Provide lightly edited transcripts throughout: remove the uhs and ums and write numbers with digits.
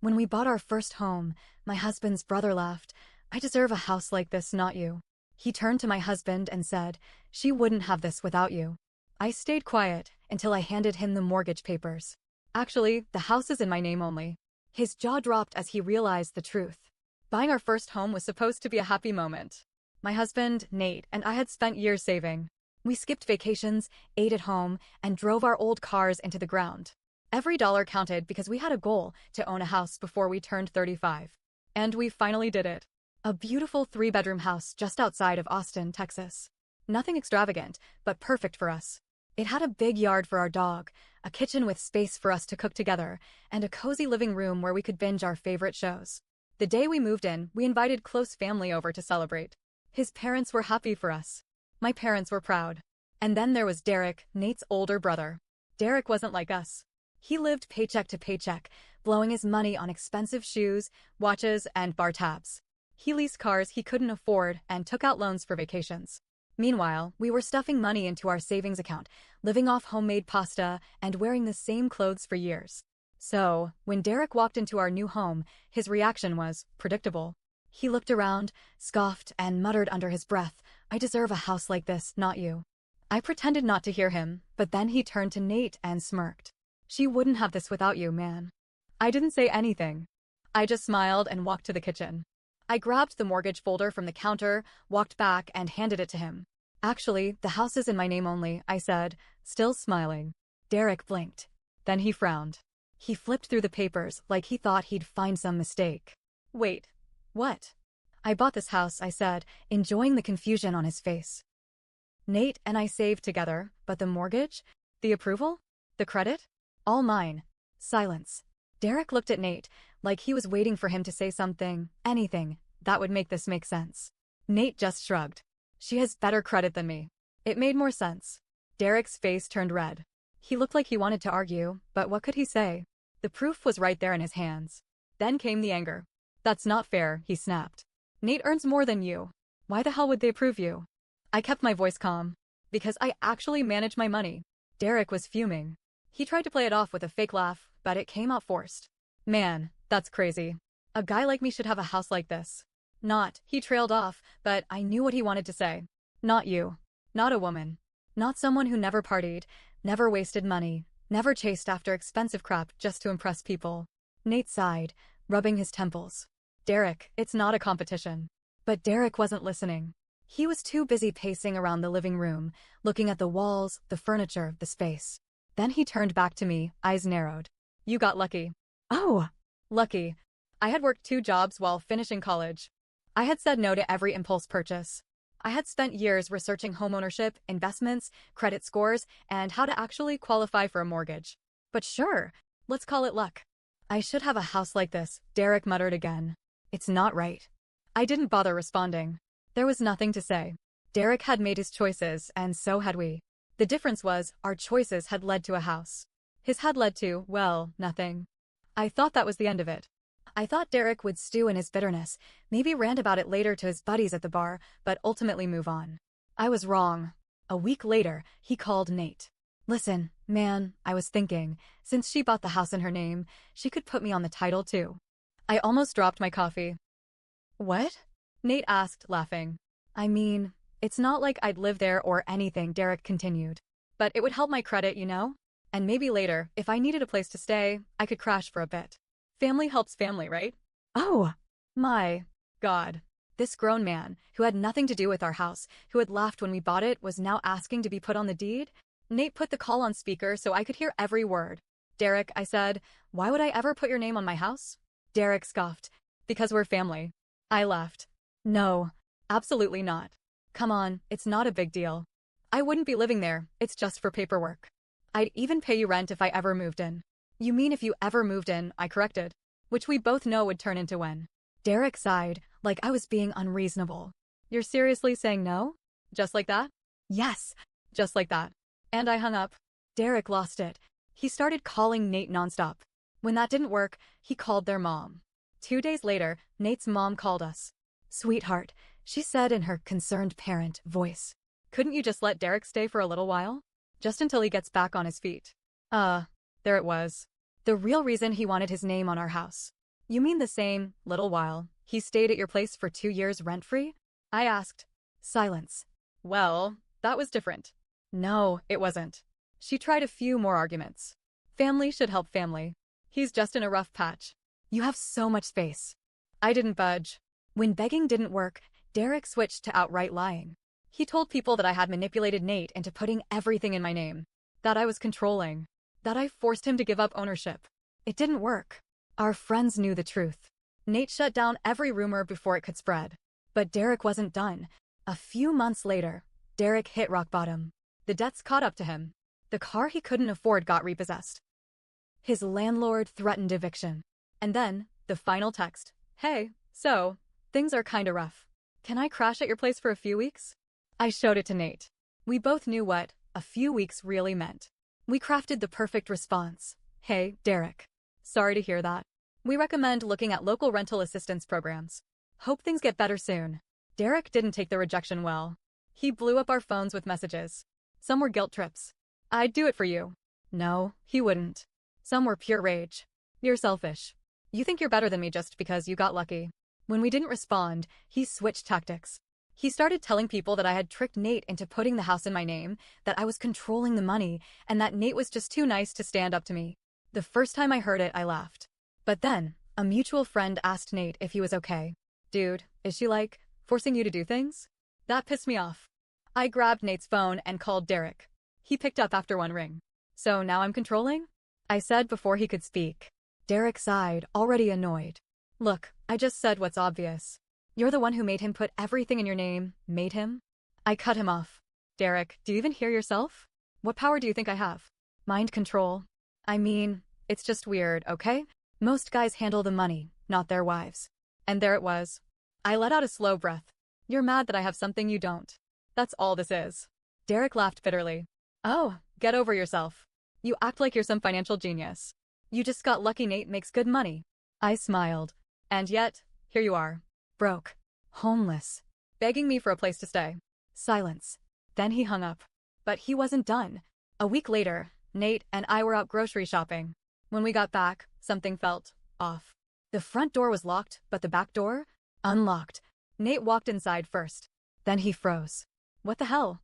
When we bought our first home, my husband's brother laughed. I deserve a house like this, not you. He turned to my husband and said, she wouldn't have this without you. I stayed quiet until I handed him the mortgage papers. Actually, the house is in my name only. His jaw dropped as he realized the truth. Buying our first home was supposed to be a happy moment. My husband, Nate, and I had spent years saving. We skipped vacations, ate at home, and drove our old cars into the ground. Every dollar counted because we had a goal to own a house before we turned 35. And we finally did it. A beautiful 3-bedroom house just outside of Austin, Texas. Nothing extravagant, but perfect for us. It had a big yard for our dog, a kitchen with space for us to cook together, and a cozy living room where we could binge our favorite shows. The day we moved in, we invited close family over to celebrate. His parents were happy for us. My parents were proud. And then there was Derek, Nate's older brother. Derek wasn't like us. He lived paycheck to paycheck, blowing his money on expensive shoes, watches, and bar tabs. He leased cars he couldn't afford and took out loans for vacations. Meanwhile, we were stuffing money into our savings account, living off homemade pasta, and wearing the same clothes for years. So, when Derek walked into our new home, his reaction was predictable. He looked around, scoffed, and muttered under his breath, I deserve a house like this, not you. I pretended not to hear him, but then he turned to Nate and smirked. She wouldn't have this without you, man. I didn't say anything. I just smiled and walked to the kitchen. I grabbed the mortgage folder from the counter, walked back, and handed it to him. Actually, the house is in my name only, I said, still smiling. Derek blinked. Then he frowned. He flipped through the papers like he thought he'd find some mistake. Wait, what? I bought this house, I said, enjoying the confusion on his face. Nate and I saved together, but the mortgage? The approval? The credit? All mine. Silence. Derek looked at Nate, like he was waiting for him to say something, anything, that would make this make sense. Nate just shrugged. She has better credit than me. It made more sense. Derek's face turned red. He looked like he wanted to argue, but what could he say? The proof was right there in his hands. Then came the anger. That's not fair, he snapped. Nate earns more than you. Why the hell would they approve you? I kept my voice calm. Because I actually manage my money. Derek was fuming. He tried to play it off with a fake laugh, but it came out forced. Man, that's crazy. A guy like me should have a house like this. Not, he trailed off, but I knew what he wanted to say. Not you. Not a woman. Not someone who never partied, never wasted money, never chased after expensive crap just to impress people. Nate sighed, rubbing his temples. Derek, it's not a competition. But Derek wasn't listening. He was too busy pacing around the living room, looking at the walls, the furniture, the space. Then he turned back to me, eyes narrowed. You got lucky. Oh, lucky. I had worked 2 jobs while finishing college. I had said no to every impulse purchase. I had spent years researching homeownership, investments, credit scores, and how to actually qualify for a mortgage. But sure, let's call it luck. I should have a house like this, Derek muttered again. It's not right. I didn't bother responding. There was nothing to say. Derek had made his choices, and so had we. The difference was, our choices had led to a house. His had led to, well, nothing. I thought that was the end of it. I thought Derek would stew in his bitterness, maybe rant about it later to his buddies at the bar, but ultimately move on. I was wrong. A week later, he called Nate. Listen, man, I was thinking, since she bought the house in her name, she could put me on the title too. I almost dropped my coffee. What? Nate asked, laughing. I mean, it's not like I'd live there or anything, Derek continued. But it would help my credit, you know? And maybe later, if I needed a place to stay, I could crash for a bit. Family helps family, right? Oh, my God. This grown man, who had nothing to do with our house, who had laughed when we bought it, was now asking to be put on the deed? Nate put the call on speaker so I could hear every word. Derek, I said, why would I ever put your name on my house? Derek scoffed. Because we're family. I laughed. No, absolutely not. Come on, it's not a big deal. I wouldn't be living there, it's just for paperwork. I'd even pay you rent if I ever moved in. You mean if you ever moved in, I corrected. Which we both know would turn into when. Derek sighed, like I was being unreasonable. You're seriously saying no? Just like that? Yes, just like that. And I hung up. Derek lost it. He started calling Nate nonstop. When that didn't work, he called their mom. 2 days later, Nate's mom called us. Sweetheart, she said in her concerned parent voice. Couldn't you just let Derek stay for a little while? Just until he gets back on his feet. There it was. The real reason he wanted his name on our house. You mean the same little while he stayed at your place for 2 years rent-free? I asked. Silence. Well, that was different. No, it wasn't. She tried a few more arguments. Family should help family. He's just in a rough patch. You have so much space. I didn't budge. When begging didn't work, Derek switched to outright lying. He told people that I had manipulated Nate into putting everything in my name. That I was controlling. That I forced him to give up ownership. It didn't work. Our friends knew the truth. Nate shut down every rumor before it could spread. But Derek wasn't done. A few months later, Derek hit rock bottom. The debts caught up to him. The car he couldn't afford got repossessed. His landlord threatened eviction. And then, the final text. Hey, so, things are kinda rough. Can I crash at your place for a few weeks? I showed it to Nate. We both knew what a few weeks really meant. We crafted the perfect response. Hey, Derek. Sorry to hear that. We recommend looking at local rental assistance programs. Hope things get better soon. Derek didn't take the rejection well. He blew up our phones with messages. Some were guilt trips. I'd do it for you. No, he wouldn't. Some were pure rage. You're selfish. You think you're better than me just because you got lucky. When we didn't respond, he switched tactics. He started telling people that I had tricked Nate into putting the house in my name, that I was controlling the money, and that Nate was just too nice to stand up to me. The first time I heard it, I laughed. But then, a mutual friend asked Nate if he was okay. Dude, is she like, forcing you to do things? That pissed me off. I grabbed Nate's phone and called Derek. He picked up after one ring. So now I'm controlling? I said before he could speak. Derek sighed, already annoyed. Look, I just said what's obvious. You're the one who made him put everything in your name. Made him? I cut him off. Derek, do you even hear yourself? What power do you think I have? Mind control. I mean, it's just weird, okay? Most guys handle the money, not their wives. And there it was. I let out a slow breath. You're mad that I have something you don't. That's all this is. Derek laughed bitterly. Oh, get over yourself. You act like you're some financial genius. You just got lucky Nate makes good money. I smiled. And yet, here you are. Broke. Homeless. Begging me for a place to stay. Silence. Then he hung up. But he wasn't done. A week later, Nate and I were out grocery shopping. When we got back, something felt off. The front door was locked, but the back door? Unlocked. Nate walked inside first. Then he froze. What the hell?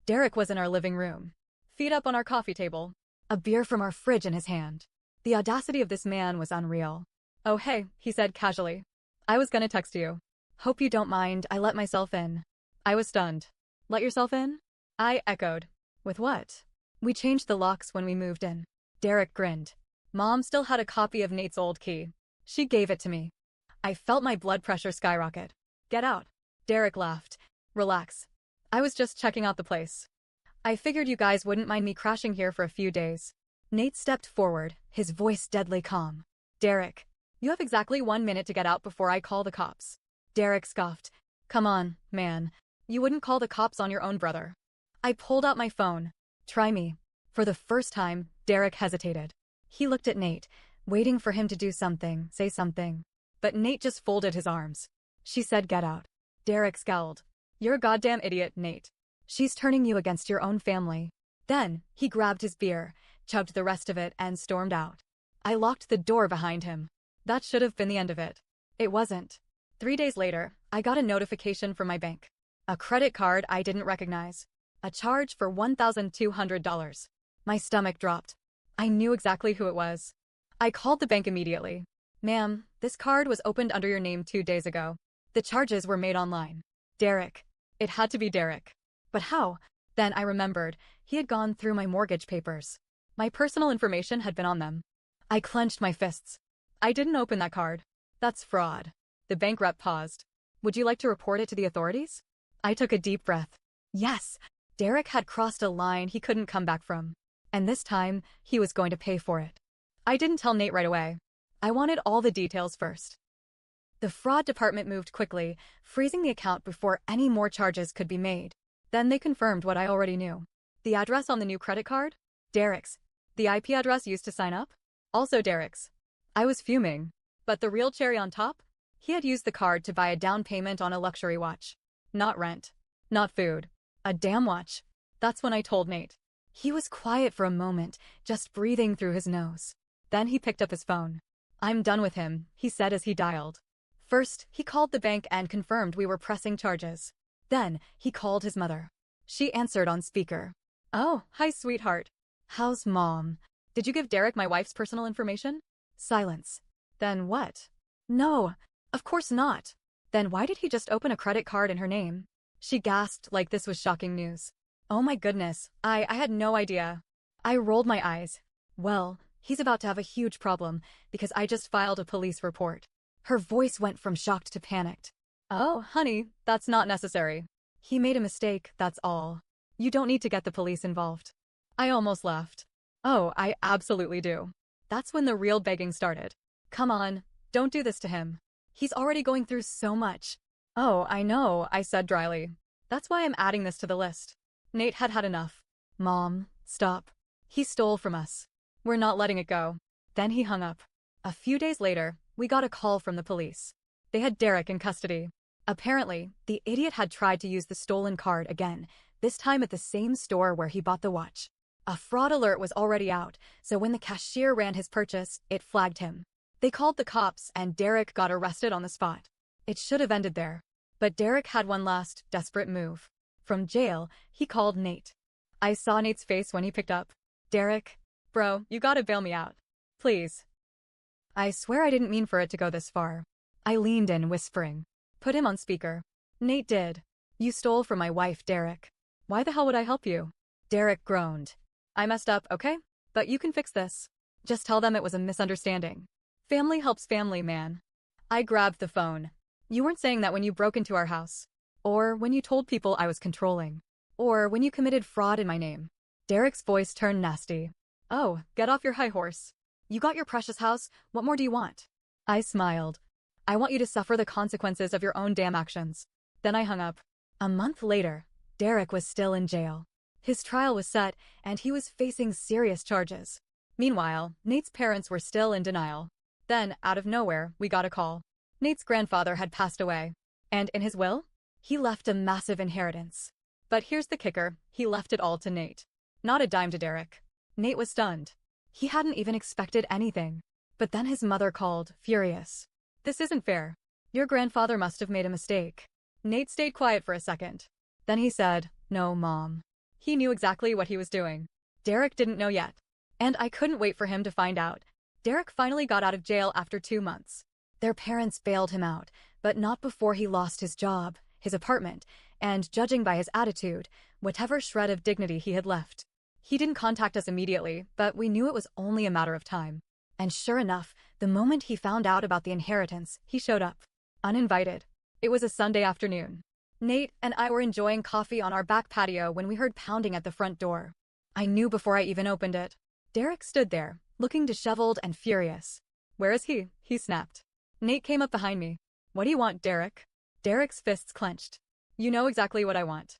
Derek was in our living room. Feet up on our coffee table. A beer from our fridge in his hand. The audacity of this man was unreal. Oh hey, he said casually. I was gonna text you. Hope you don't mind, I let myself in. I was stunned. Let yourself in? I echoed. With what? We changed the locks when we moved in. Derek grinned. Mom still had a copy of Nate's old key. She gave it to me. I felt my blood pressure skyrocket. Get out. Derek laughed. Relax. I was just checking out the place. I figured you guys wouldn't mind me crashing here for a few days. Nate stepped forward, his voice deadly calm. Derek, you have exactly 1 minute to get out before I call the cops. Derek scoffed. Come on, man. You wouldn't call the cops on your own brother. I pulled out my phone. Try me. For the first time, Derek hesitated. He looked at Nate, waiting for him to do something, say something. But Nate just folded his arms. She said get out. Derek scowled. You're a goddamn idiot, Nate. She's turning you against your own family. Then, he grabbed his beer, chugged the rest of it, and stormed out. I locked the door behind him. That should have been the end of it. It wasn't. 3 days later, I got a notification from my bank. A credit card I didn't recognize. A charge for $1,200. My stomach dropped. I knew exactly who it was. I called the bank immediately. Ma'am, this card was opened under your name 2 days ago. The charges were made online. Derek. It had to be Derek. But how? Then I remembered. He had gone through my mortgage papers. My personal information had been on them. I clenched my fists. I didn't open that card. That's fraud. The bank rep paused. Would you like to report it to the authorities? I took a deep breath. Yes. Derek had crossed a line he couldn't come back from. And this time, he was going to pay for it. I didn't tell Nate right away. I wanted all the details first. The fraud department moved quickly, freezing the account before any more charges could be made. Then they confirmed what I already knew. The address on the new credit card? Derek's. The IP address used to sign up? Also Derek's. I was fuming. But the real cherry on top? He had used the card to buy a down payment on a luxury watch. Not rent. Not food. A damn watch. That's when I told Nate. He was quiet for a moment, just breathing through his nose. Then he picked up his phone. I'm done with him, he said as he dialed. First, he called the bank and confirmed we were pressing charges. Then, he called his mother. She answered on speaker. Oh, hi sweetheart. How's mom? Did you give Derek my wife's personal information? Silence. Then what? No, of course not. Then why did he just open a credit card in her name? She gasped like this was shocking news. Oh my goodness, I had no idea. I rolled my eyes. Well, he's about to have a huge problem because I just filed a police report. Her voice went from shocked to panicked. Oh, honey, that's not necessary. He made a mistake, that's all. You don't need to get the police involved. I almost laughed. Oh, I absolutely do. That's when the real begging started. Come on, don't do this to him. He's already going through so much. Oh, I know, I said dryly. That's why I'm adding this to the list. Nate had had enough. Mom, stop. He stole from us. We're not letting it go. Then he hung up. A few days later, we got a call from the police. They had Derek in custody. Apparently, the idiot had tried to use the stolen card again, this time at the same store where he bought the watch. A fraud alert was already out, so when the cashier ran his purchase, it flagged him. They called the cops and Derek got arrested on the spot. It should have ended there. But Derek had one last, desperate move. From jail, he called Nate. I saw Nate's face when he picked up. Derek, bro, you gotta bail me out. Please. I swear I didn't mean for it to go this far. I leaned in, whispering. Put him on speaker. Nate did. You stole from my wife, Derek. Why the hell would I help you? Derek groaned. I messed up, okay? But you can fix this. Just tell them it was a misunderstanding. Family helps family, man. I grabbed the phone. You weren't saying that when you broke into our house. Or when you told people I was controlling. Or when you committed fraud in my name. Derek's voice turned nasty. Oh, get off your high horse. You got your precious house, what more do you want? I smiled. I want you to suffer the consequences of your own damn actions. Then I hung up. A month later, Derek was still in jail. His trial was set, and he was facing serious charges. Meanwhile, Nate's parents were still in denial. Then, out of nowhere, we got a call. Nate's grandfather had passed away. And in his will, he left a massive inheritance. But here's the kicker, he left it all to Nate. Not a dime to Derek. Nate was stunned. He hadn't even expected anything. But then his mother called, furious. This isn't fair. Your grandfather must have made a mistake. Nate stayed quiet for a second. Then he said, no, Mom. He knew exactly what he was doing. Derek didn't know yet. And I couldn't wait for him to find out. Derek finally got out of jail after 2 months. Their parents bailed him out, but not before he lost his job, his apartment, and judging by his attitude, whatever shred of dignity he had left. He didn't contact us immediately, but we knew it was only a matter of time. And sure enough, the moment he found out about the inheritance, he showed up. Uninvited. It was a Sunday afternoon. Nate and I were enjoying coffee on our back patio when we heard pounding at the front door. I knew before I even opened it. Derek stood there, looking disheveled and furious. Where is he? He snapped. Nate came up behind me. What do you want, Derek? Derek's fists clenched. You know exactly what I want.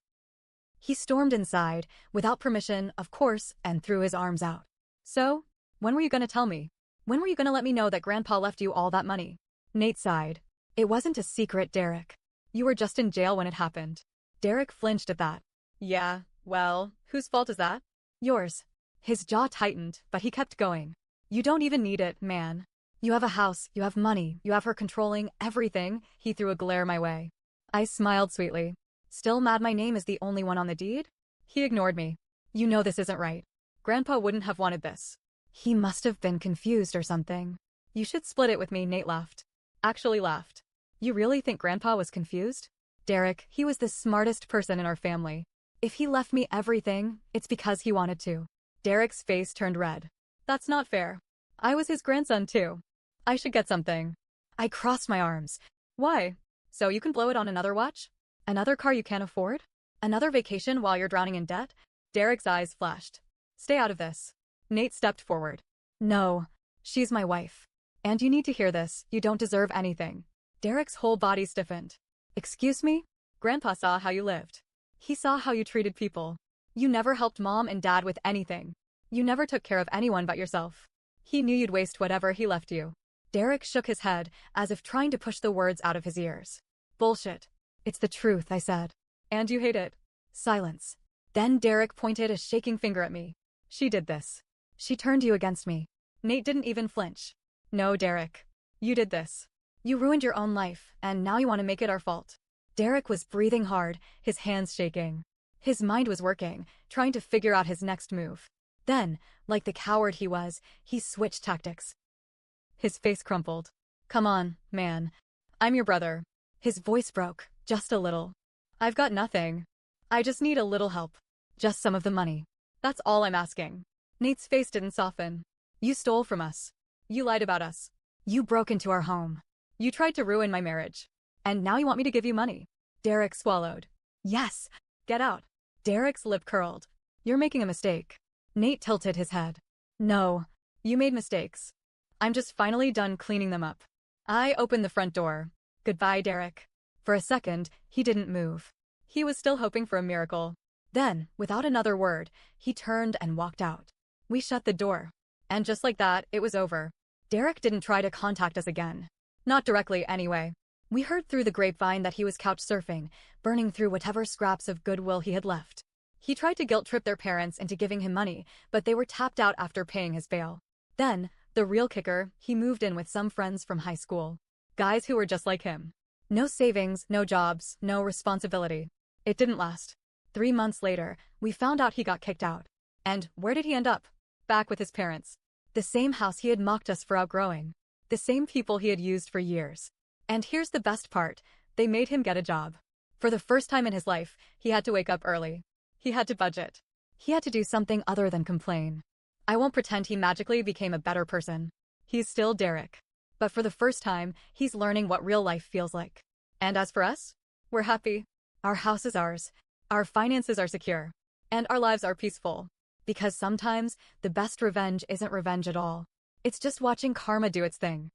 He stormed inside, without permission, of course, and threw his arms out. So, when were you gonna tell me? When were you gonna let me know that Grandpa left you all that money? Nate sighed. It wasn't a secret, Derek. You were just in jail when it happened. Derek flinched at that. Yeah, well, whose fault is that? Yours. His jaw tightened, but he kept going. You don't even need it, man. You have a house, you have money, you have her controlling everything. He threw a glare my way. I smiled sweetly. Still mad my name is the only one on the deed? He ignored me. You know this isn't right. Grandpa wouldn't have wanted this. He must have been confused or something. You should split it with me, Nate laughed. Actually laughed. You really think Grandpa was confused? Derek, he was the smartest person in our family. If he left me everything, it's because he wanted to. Derek's face turned red. That's not fair. I was his grandson too. I should get something. I crossed my arms. Why? So you can blow it on another watch? Another car you can't afford? Another vacation while you're drowning in debt? Derek's eyes flashed. Stay out of this. Nate stepped forward. No, she's my wife. And you need to hear this, you don't deserve anything. Derek's whole body stiffened. Excuse me? Grandpa saw how you lived. He saw how you treated people. You never helped Mom and Dad with anything. You never took care of anyone but yourself. He knew you'd waste whatever he left you. Derek shook his head, as if trying to push the words out of his ears. Bullshit. It's the truth, I said. And you hate it. Silence. Then Derek pointed a shaking finger at me. She did this. She turned you against me. Nate didn't even flinch. No, Derek. You did this. You ruined your own life, and now you want to make it our fault. Derek was breathing hard, his hands shaking. His mind was working, trying to figure out his next move. Then, like the coward he was, he switched tactics. His face crumpled. Come on, man. I'm your brother. His voice broke, just a little. I've got nothing. I just need a little help. Just some of the money. That's all I'm asking. Nate's face didn't soften. You stole from us. You lied about us. You broke into our home. You tried to ruin my marriage. And now you want me to give you money. Derek swallowed. Yes. Get out. Derek's lip curled. You're making a mistake. Nate tilted his head. No. You made mistakes. I'm just finally done cleaning them up. I opened the front door. Goodbye, Derek. For a second, he didn't move. He was still hoping for a miracle. Then, without another word, he turned and walked out. We shut the door. And just like that, it was over. Derek didn't try to contact us again. Not directly, anyway. We heard through the grapevine that he was couch surfing, burning through whatever scraps of goodwill he had left. He tried to guilt-trip their parents into giving him money, but they were tapped out after paying his bail. Then, the real kicker, he moved in with some friends from high school. Guys who were just like him. No savings, no jobs, no responsibility. It didn't last. 3 months later, we found out he got kicked out. And where did he end up? Back with his parents. The same house he had mocked us for outgrowing. The same people he had used for years. And here's the best part, they made him get a job. For the first time in his life, he had to wake up early. He had to budget. He had to do something other than complain. I won't pretend he magically became a better person. He's still Derek. But for the first time, he's learning what real life feels like. And as for us, we're happy. Our house is ours. Our finances are secure. And our lives are peaceful. Because sometimes, the best revenge isn't revenge at all. It's just watching karma do its thing.